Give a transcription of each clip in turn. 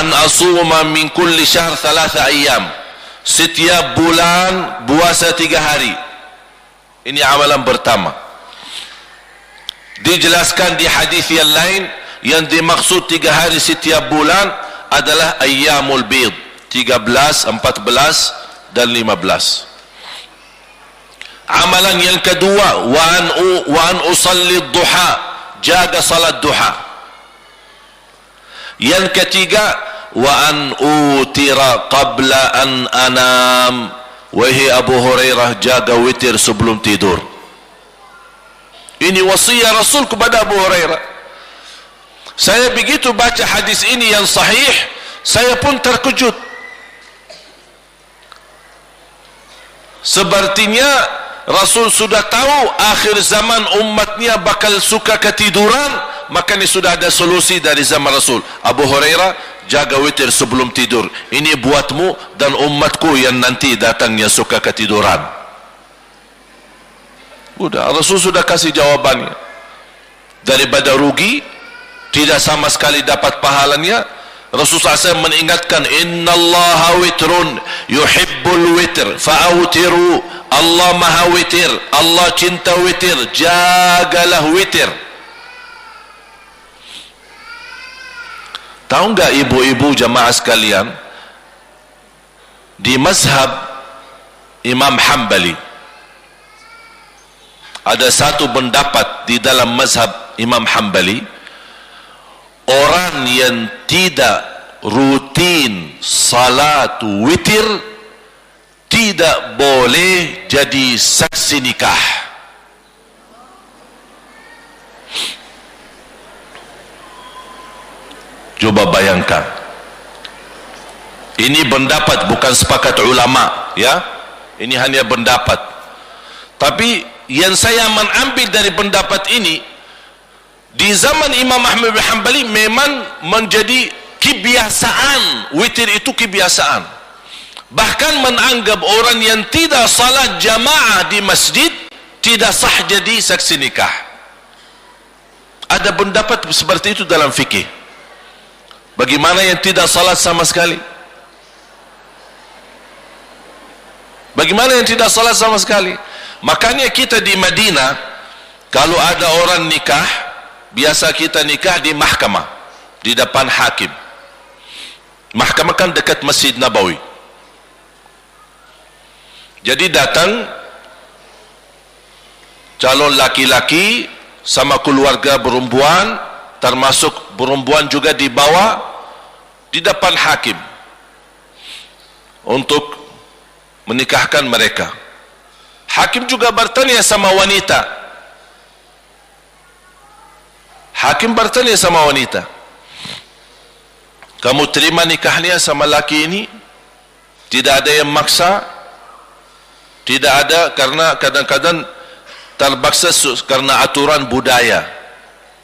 an asuma min kulli syahr 3 ayyam. Setiap bulan puasa 3 hari. Ini amalan pertama. Dijelaskan di hadis yang lain, yang dimaksud 3 hari setiap bulan adalah ayyamul bid, 13, 14 dan 15. Amalan yang kedua, wa an usalli duha, jaga salat duha. Yang ketiga, wa an utira qabla an anam, wahai Abu Hurairah, jaga witir sebelum tidur. Ini wasiat Rasul kepada Abu Hurairah. Saya begitu baca hadis ini yang sahih, saya pun terkejut. Sepertinya Rasul sudah tahu akhir zaman umatnya bakal suka ketiduran, makanya sudah ada solusi dari zaman Rasul. Abu Hurairah, jaga witir sebelum tidur. Ini buatmu dan umatku yang nanti datangnya suka ketiduran. Udah, Rasul sudah kasih jawabannya. Daripada rugi, tidak sama sekali dapat pahalanya, Rasulullah SAW mengingatkan, innallaha witrun yuhibbul witr fa'awtiru. Allah maha witir, Allah cinta witir, jagalah witir. Tahu enggak ibu-ibu jamaah sekalian, di mazhab Imam Hanbali ada satu pendapat di dalam mazhab Imam Hanbali, orang yang tidak rutin salat witir tidak boleh jadi saksi nikah. Coba bayangkan, ini pendapat, bukan sepakat ulama ya, ini hanya pendapat. Tapi yang saya mengambil dari pendapat ini, di zaman Imam Ahmad bin Hanbali memang menjadi kebiasaan, witir itu kebiasaan. Bahkan menganggap orang yang tidak salat jamaah di masjid tidak sah jadi saksi nikah. Ada pendapat seperti itu dalam fikih. Bagaimana yang tidak salat sama sekali? Bagaimana yang tidak salat sama sekali? Makanya kita di Madinah, kalau ada orang nikah, biasa kita nikah di mahkamah, di depan hakim. Mahkamah kan dekat Masjid Nabawi. Jadi datang calon laki-laki sama keluarga perempuan, termasuk perempuan juga dibawa di depan hakim untuk menikahkan mereka. Hakim juga bertanya sama wanita. Hakim bertanya sama wanita, kamu terima nikahnya sama laki ini? Tidak ada yang maksa? Tidak ada, karena kadang-kadang terpaksa karena aturan budaya,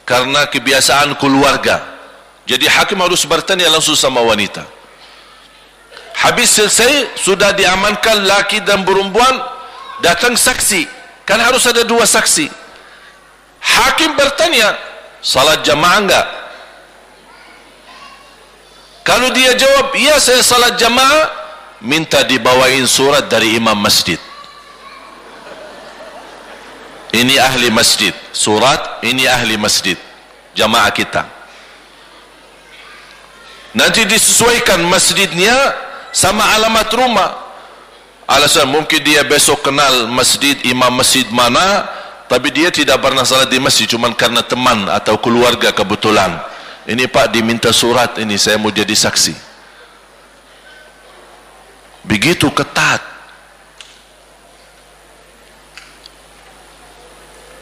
karena kebiasaan keluarga. Jadi hakim harus bertanya langsung sama wanita. Habis selesai, sudah diamankan laki dan perempuan, datang saksi. Kan harus ada 2 saksi. Hakim bertanya, salat jamaah enggak? Kalau dia jawab, iya saya salat jamaah, minta dibawain surat dari imam masjid. Ini ahli masjid, surat ini ahli masjid, jamaah kita. Nanti disesuaikan masjidnya sama alamat rumah. Alasan mungkin dia besok kenal masjid, imam masjid mana, tapi dia tidak pernah salat di masjid, cuma karena teman atau keluarga kebetulan. Ini Pak diminta surat, ini saya mau jadi saksi. Begitu ketat.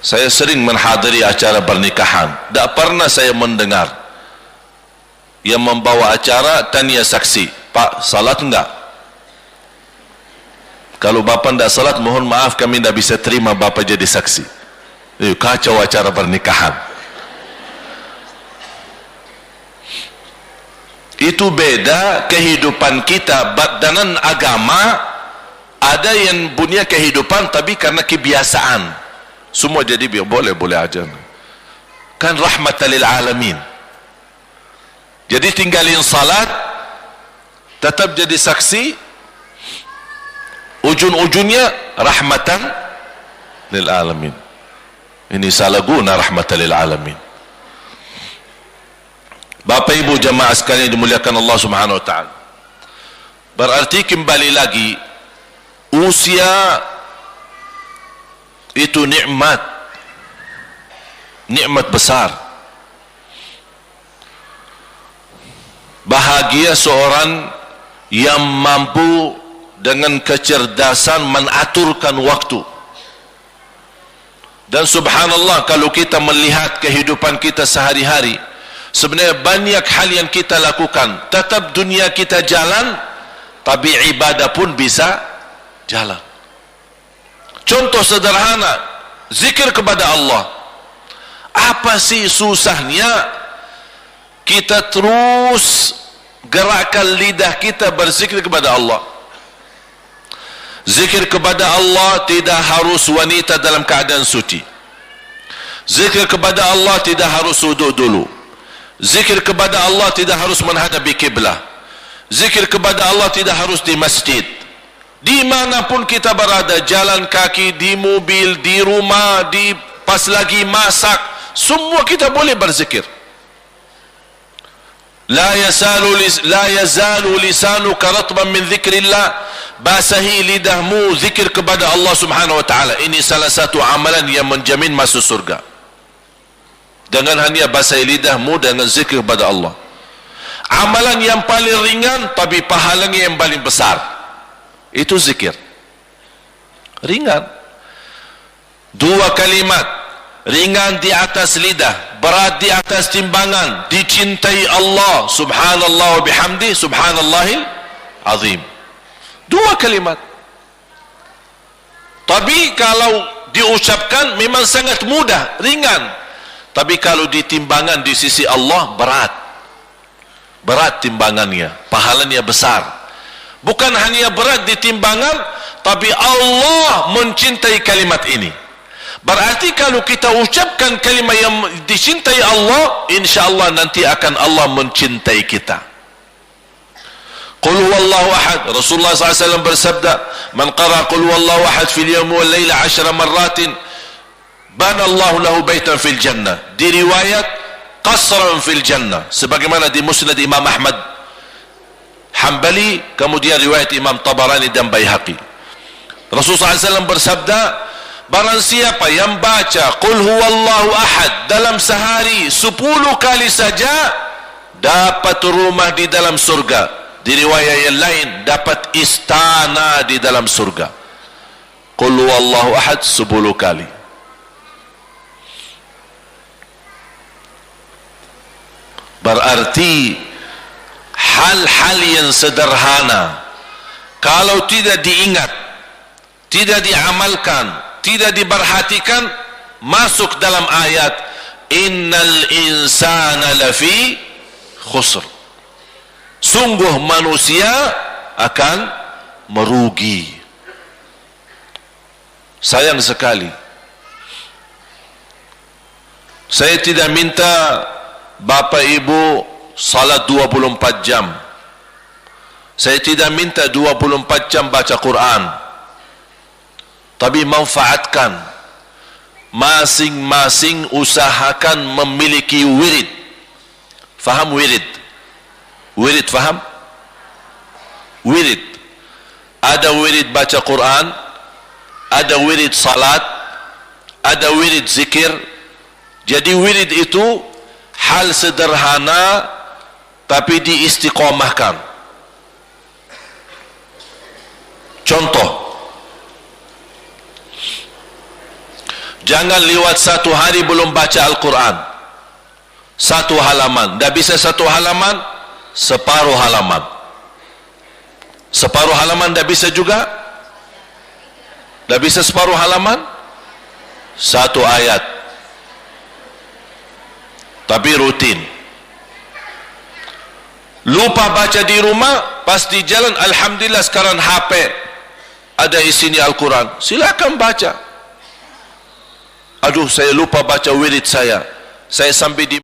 Saya sering menghadiri acara pernikahan, tak pernah saya mendengar yang membawa acara tanya saksi, Pak salat enggak? Kalau bapak tidak salat, mohon maaf kami tidak bisa terima bapak jadi saksi. Kacau acara pernikahan. Itu beda kehidupan kita. Dalam agama ada yang punya kehidupan tapi karena kebiasaan. Semua jadi boleh aja. Kan rahmatan lil alamin. Jadi tinggalin salat tetap jadi saksi, ujung-ujungnya rahmatan lil alamin. Ini salah guna rahmatan lil alamin. Bapak ibu jamaah sekalian dimuliakan Allah Subhanahu wa taala, berarti kembali lagi usia itu nikmat besar. Bahagia seorang yang mampu dengan kecerdasan menaturkan waktu. Dan subhanallah, kalau kita melihat kehidupan kita sehari-hari, sebenarnya banyak hal yang kita lakukan, tetap dunia kita jalan, tapi ibadah pun bisa jalan. Contoh sederhana, zikir kepada Allah. Apa sih susahnya kita terus gerakkan lidah kita berzikir kepada Allah? Zikir kepada Allah tidak harus wanita dalam keadaan suci. Zikir kepada Allah tidak harus wuduk dulu. Zikir kepada Allah tidak harus menghadapi kiblah. Zikir kepada Allah tidak harus di masjid. Dimanapun kita berada, jalan kaki, di mobil, di rumah, di pas lagi masak, semua kita boleh berzikir. La yazalu lisanuka ratban min dzikrillah, basahi lidahmu zikir kepada Allah Subhanahu wa taala. Ini salah satu amalan yang menjamin masuk surga. Dengan hanya basahi lidahmu dengan zikir kepada Allah. Amalan yang paling ringan tapi pahalanya yang paling besar, itu zikir. Ringan. 2 kalimat, ringan di atas lidah, berat di atas timbangan, dicintai Allah subhanallah wa bihamdi subhanallahil azim. 2 kalimat, tapi kalau diucapkan memang sangat mudah, ringan, tapi kalau di timbangan di sisi Allah berat timbangannya, pahalanya besar. Bukan hanya berat di timbangan, tapi Allah mencintai kalimat ini. Berarti kalau kita ucapkan kalimat yang dicintai Allah, insyaAllah nanti akan Allah mencintai kita. Qul huwallahu ahad. Rasulullah SAW bersabda, man qara qul huwallahu ahad fil yawmi wal layla 10 marratin bana Allahu lahu baitan fil jannah. Di riwayat qasran fil jannah, sebagaimana di Musnad Imam Ahmad Hanbali, kemudian riwayat Imam Tabarani dan Baihaqi. Rasulullah SAW bersabda, barang siapa yang baca qul huwallahu ahad dalam sehari 10 kali saja, dapat rumah di dalam surga. Di riwayat yang lain, dapat istana di dalam surga. Qul huwallahu ahad 10 kali. Berarti hal-hal yang sederhana kalau tidak diingat, tidak diamalkan, tidak diperhatikan, masuk dalam ayat innal insana lafi khusr. Sungguh manusia akan merugi. Sayang sekali, saya tidak minta Bapak Ibu salat 24 jam. Saya tidak minta 24 jam baca Quran. Tapi manfaatkan. Masing-masing usahakan memiliki wirid. Faham wirid? Wirid faham? Wirid. Ada wirid baca Quran, ada wirid salat, ada wirid zikir. Jadi wirid itu hal sederhana tapi diistiqomahkan. Contoh, jangan lewat 1 hari belum baca Al-Quran. 1 halaman, tidak bisa 1 halaman, separuh halaman. Separuh halaman tidak bisa juga. Tidak bisa separuh halaman, 1 ayat, tapi rutin. Lupa baca di rumah, pas di jalan, alhamdulillah sekarang HP ada isinya Al-Quran, silakan baca. Aduh, saya lupa baca wirid saya sampai di